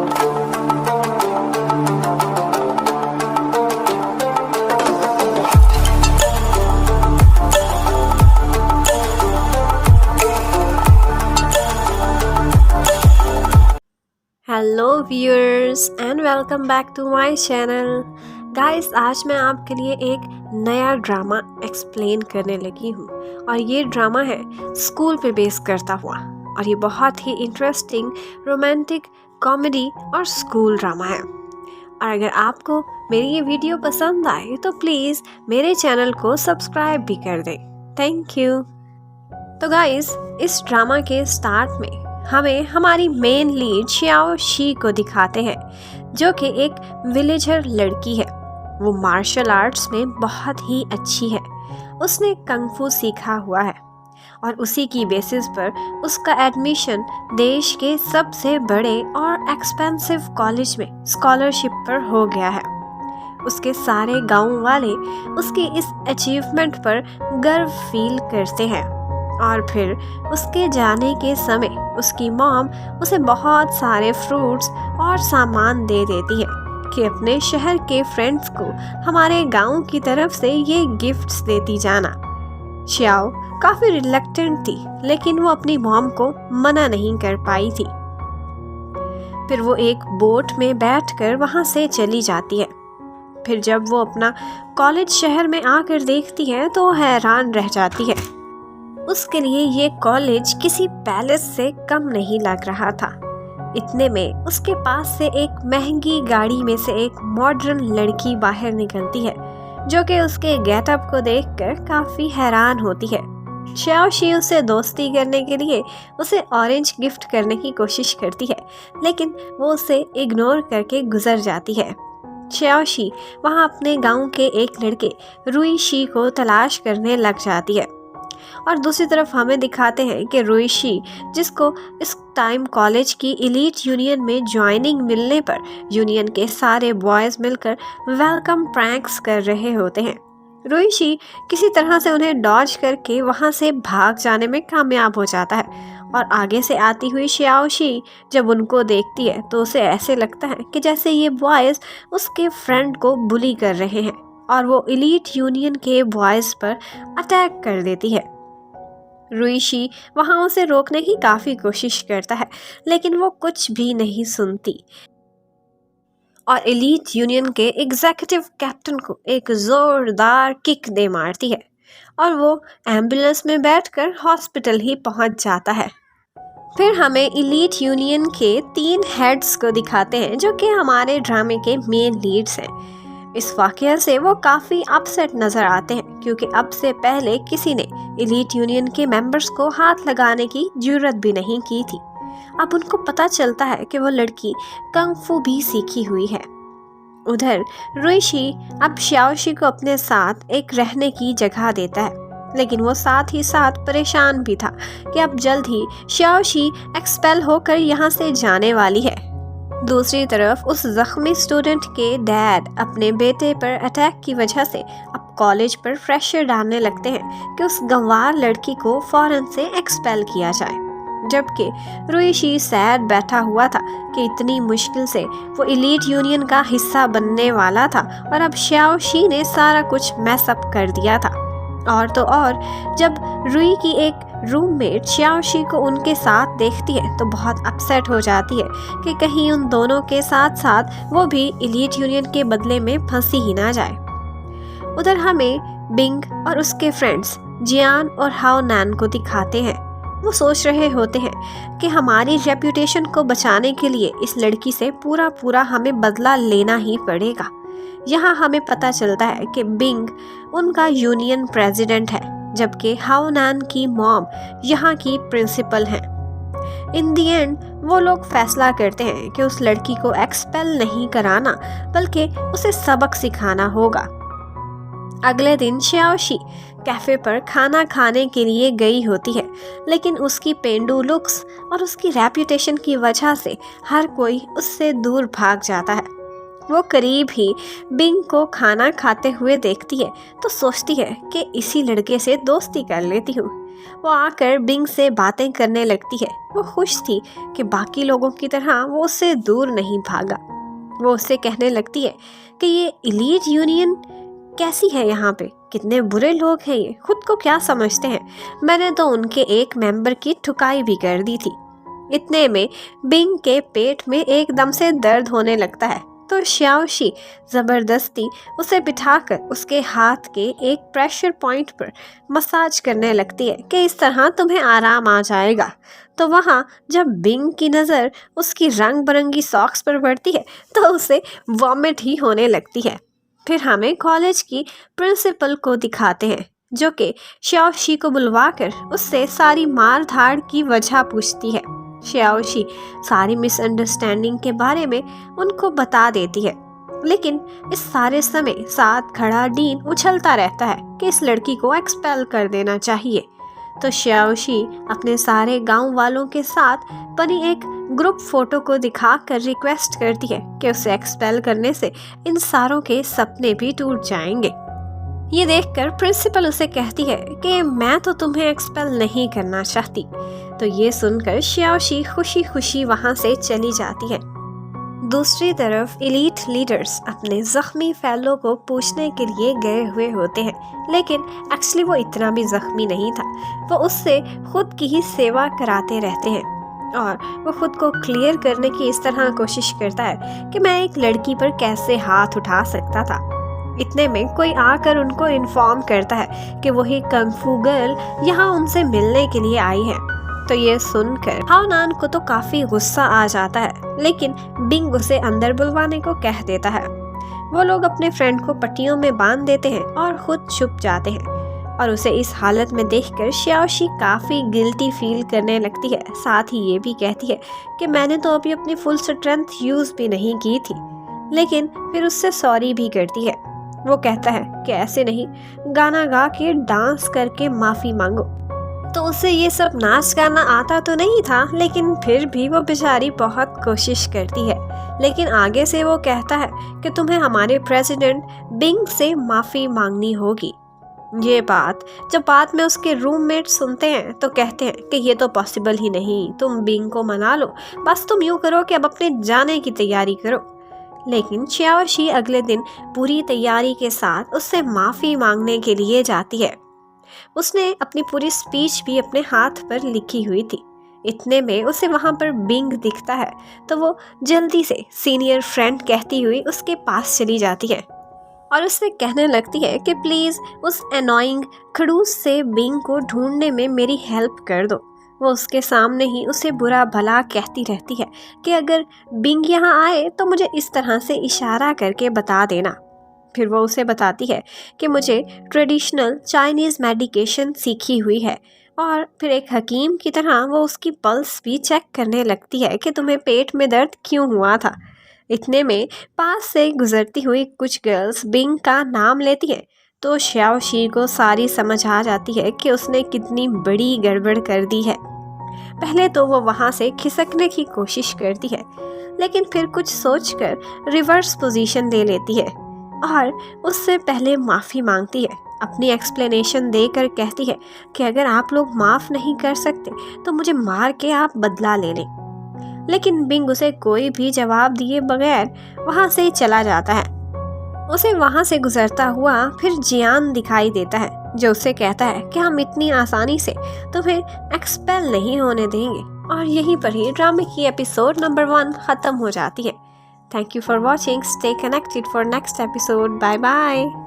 Hello viewers and welcome back to my channel. Guys, आज मैं आपके लिए एक नया ड्रामा एक्सप्लेन करने लगी हूँ और ये ड्रामा है स्कूल पे बेस करता हुआ और ये बहुत ही इंटरेस्टिंग रोमांटिक कॉमेडी और स्कूल ड्रामा है। और अगर आपको मेरी ये वीडियो पसंद आए तो प्लीज़ मेरे चैनल को सब्सक्राइब भी कर दें। Thank you. तो गाइस, इस ड्रामा के स्टार्ट में हमें हमारी मेन लीड शियाओ शी को दिखाते हैं, जो कि एक विलेजर लड़की है। वो मार्शल आर्ट्स में बहुत ही अच्छी है। उसने कंग-फू सीखा हुआ है और उसी की बेसिस पर उसका एडमिशन देश के सबसे बड़े और एक्सपेंसिव कॉलेज में स्कॉलरशिप पर हो गया है। उसके सारे गांव वाले उसके इस अचीवमेंट पर गर्व फील करते हैं और फिर उसके जाने के समय उसकी मॉम उसे बहुत सारे फ्रूट्स और सामान दे देती है कि अपने शहर के फ्रेंड्स को हमारे गांव की तरफ से ये गिफ्ट्स देती जाना। शियाओ काफ़ी रिलक्टेंट थी, लेकिन वो अपनी मॉम को मना नहीं कर पाई थी। फिर वो एक बोट में बैठकर वहाँ से चली जाती है। फिर जब वो अपना कॉलेज शहर में आकर देखती है तो हैरान रह जाती है। उसके लिए ये कॉलेज किसी पैलेस से कम नहीं लग रहा था। इतने में उसके पास से एक महंगी गाड़ी में से एक मॉडर्न लड़की बाहर निकलती है, जो कि उसके गेटअप को देखकर काफ़ी हैरान होती है। शियाओ शी उससे दोस्ती करने के लिए उसे ऑरेंज गिफ्ट करने की कोशिश करती है, लेकिन वो उसे इग्नोर करके गुजर जाती है। शियाओ शी वहाँ अपने गांव के एक लड़के रुई शी को तलाश करने लग जाती है और दूसरी तरफ हमें दिखाते हैं कि रुई शी, जिसको इस टाइम कॉलेज की एलीट यूनियन में ज्वाइनिंग मिलने पर यूनियन के सारे बॉयज़ मिलकर वेलकम प्रैंक्स कर रहे होते हैं। रुई शी किसी तरह से उन्हें डॉज करके वहां से भाग जाने में कामयाब हो जाता है और आगे से आती हुई शियाओ शी जब उनको देखती है तो उसे ऐसे लगता है कि जैसे ये बॉयज़ उसके फ्रेंड को बुली कर रहे हैं और वो एलीट यूनियन के बॉयज़ पर अटैक कर देती है। रुई शी वहाँ उसे रोकने की काफ़ी कोशिश करता है, लेकिन वो कुछ भी नहीं सुनती और एलीट यूनियन के एग्जीक्यूटिव कैप्टन को एक ज़ोरदार किक दे मारती है और वो एम्बुलेंस में बैठकर हॉस्पिटल ही पहुँच जाता है। फिर हमें एलीट यूनियन के 3 हेड्स को दिखाते हैं, जो कि हमारे ड्रामे के मेन लीड्स हैं। इस वाक़या से वो काफ़ी अपसेट नज़र आते हैं, क्योंकि अब से पहले किसी ने एलीट यूनियन के मेंबर्स को हाथ लगाने की जुर्रत भी नहीं की थी। अब उनको पता चलता है कि वो लड़की कंग-फू भी सीखी हुई है। उधर रुई शी अब शियाओ शी को अपने साथ एक रहने की जगह देता है, लेकिन वो साथ ही साथ परेशान भी था कि अब जल्द ही शियाओ शी एक्सपेल होकर यहाँ से जाने वाली है। दूसरी तरफ उस जख्मी स्टूडेंट के डैड अपने बेटे पर अटैक की वजह से अब कॉलेज पर प्रेशर डालने लगते हैं कि उस गंवार लड़की को फौरन से एक्सपेल किया जाए, जबकि रुई शी सैड बैठा हुआ था कि इतनी मुश्किल से वो एलीट यूनियन का हिस्सा बनने वाला था और अब शियाओ शी ने सारा कुछ मैसअप कर दिया था। और तो और जब रुई की एक रूममेट शियाओ शी को उनके साथ देखती है तो बहुत अपसेट हो जाती है कि कहीं उन दोनों के साथ साथ वो भी एलीट यूनियन के बदले में फंसी ही ना जाए। उधर हमें बिंग और उसके फ्रेंड्स जियान और हाओ नैन को दिखाते हैं। वो सोच रहे होते हैं कि हमारी रेपुटेशन को बचाने के लिए इस लड़की से पूरा हमें बदला लेना ही पड़ेगा। यहाँ हमें पता चलता है कि बिंग उनका यूनियन प्रेसिडेंट है, जबकि हाओ नैन की मॉम यहाँ की प्रिंसिपल हैं। इन दी एंड वो लोग फैसला करते हैं कि उस लड़की को एक्सपेल नहीं कराना, बल्कि उसे सबक सिखाना होगा। अगले दिन शियाओ शी कैफ़े पर खाना खाने के लिए गई होती है, लेकिन उसकी पेंडू लुक्स और उसकी रेपुटेशन की वजह से हर कोई उससे दूर भाग जाता है। वो करीब ही बिंग को खाना खाते हुए देखती है तो सोचती है कि इसी लड़के से दोस्ती कर लेती हूँ। वो आकर बिंग से बातें करने लगती है। वो खुश थी कि बाकी लोगों की तरह वो उससे दूर नहीं भागा। वो उससे कहने लगती है कि ये एलीट यूनियन कैसी है, यहाँ पे कितने बुरे लोग हैं, ये खुद को क्या समझते हैं। मैंने तो उनके एक मेंबर की ठुकाई भी कर दी थी। इतने में बिंग के पेट में एकदम से दर्द होने लगता है तो श्याओशी ज़बरदस्ती उसे बिठाकर उसके हाथ के एक प्रेशर पॉइंट पर मसाज करने लगती है कि इस तरह तुम्हें आराम आ जाएगा। तो वहाँ जब बिंग की नज़र उसकी रंग बिरंगी सॉक्स पर पड़ती है तो उसे वॉमिट ही होने लगती है। फिर हमें कॉलेज की प्रिंसिपल को दिखाते हैं जो कि श्याओशी को बुलवाकर उससे सारी मार धाड़ की वजह पूछती है। श्याओशी सारी मिसअंडरस्टैंडिंग के बारे में उनको बता देती है, लेकिन इस सारे समय साथ खड़ा डीन उछलता रहता है कि इस लड़की को एक्सपेल कर देना चाहिए। तो श्याओशी अपने सारे गांव वालों के साथ बनी एक ग्रुप फोटो को दिखाकर रिक्वेस्ट करती है कि उसे एक्सपेल करने से इन सारों के सपने भी टूट जाएंगे। ये देखकर प्रिंसिपल उसे कहती है कि मैं तो तुम्हें एक्सपेल नहीं करना चाहती। तो ये सुनकर श्याओशी खुशी खुशी वहाँ से चली जाती है। दूसरी तरफ एलीट लीडर्स अपने जख्मी फेलो को पूछने के लिए गए हुए होते हैं, लेकिन एक्चुअली वो इतना भी जख्मी नहीं था। वो उससे खुद की ही सेवा कराते रहते हैं और वो खुद को क्लियर करने की इस तरह कोशिश करता है कि मैं एक लड़की पर कैसे हाथ उठा सकता था। इतने में कोई आकर उनको इन्फॉर्म करता है कि वही कंगफू गर्ल यहाँ उनसे मिलने के लिए आई है। तो ये सुनकर हाओनान को तो काफी गुस्सा आ जाता है, लेकिन बिंग उसे अंदर बुलवाने को कह देता है। वो लोग अपने फ्रेंड को पट्टियों में बांध देते हैं और खुद छुप जाते हैं और उसे इस हालत में देखकर श्याओशी काफी गिल्टी फील करने लगती है। साथ ही ये भी कहती है कि मैंने तो अभी अपनी फुल स्ट्रेंथ यूज भी नहीं की थी, लेकिन फिर उससे सॉरी भी करती है। वो कहता है कि ऐसे नहीं, गाना गा के डांस करके माफी मांगो। तो उसे ये सब नाच गाना आता तो नहीं था, लेकिन फिर भी वो बेचारी बहुत कोशिश करती है। लेकिन आगे से वो कहता है कि तुम्हें हमारे प्रेसिडेंट बिंग से माफी मांगनी होगी। ये बात जब बाद में उसके रूममेट सुनते हैं तो कहते हैं कि ये तो पॉसिबल ही नहीं, तुम बिंग को मना लो, बस तुम यूँ करो कि अब अपने जाने की तैयारी करो। लेकिन श्याओशी अगले दिन पूरी तैयारी के साथ उससे माफ़ी मांगने के लिए जाती है। उसने अपनी पूरी स्पीच भी अपने हाथ पर लिखी हुई थी। इतने में उसे वहाँ पर बिंग दिखता है तो वो जल्दी से सीनियर फ्रेंड कहती हुई उसके पास चली जाती है और उससे कहने लगती है कि प्लीज़ उस एनोइंग खड़ूस से बिंग को ढूंढने में मेरी हेल्प कर दो। वो उसके सामने ही उसे बुरा भला कहती रहती है कि अगर बिंग यहाँ आए तो मुझे इस तरह से इशारा करके बता देना। फिर वो उसे बताती है कि मुझे ट्रेडिशनल चाइनीज़ मेडिकेशन सीखी हुई है और फिर एक हकीम की तरह वो उसकी पल्स भी चेक करने लगती है कि तुम्हें पेट में दर्द क्यों हुआ था। इतने में पास से गुजरती हुई कुछ गर्ल्स बिंग का नाम लेती हैं तो श्याओशी को सारी समझ आ जाती है कि उसने कितनी बड़ी गड़बड़ कर दी है। पहले तो वो वहाँ से खिसकने की कोशिश करती है, लेकिन फिर कुछ सोचकर रिवर्स पोजीशन ले लेती है और उससे पहले माफ़ी मांगती है। अपनी एक्सप्लेनेशन देकर कहती है कि अगर आप लोग माफ़ नहीं कर सकते तो मुझे मार के आप बदला ले लें। लेकिन बिंग उसे कोई भी जवाब दिए बगैर वहाँ से चला जाता है। उसे वहाँ से गुजरता हुआ फिर जियान दिखाई देता है जो उसे कहता है कि हम इतनी आसानी से तुम्हें एक्सपेल नहीं होने देंगे। और यहीं पर ही ड्रामे की एपिसोड नंबर 1 ख़त्म हो जाती है। Thank you for watching. Stay connected for next episode. Bye bye.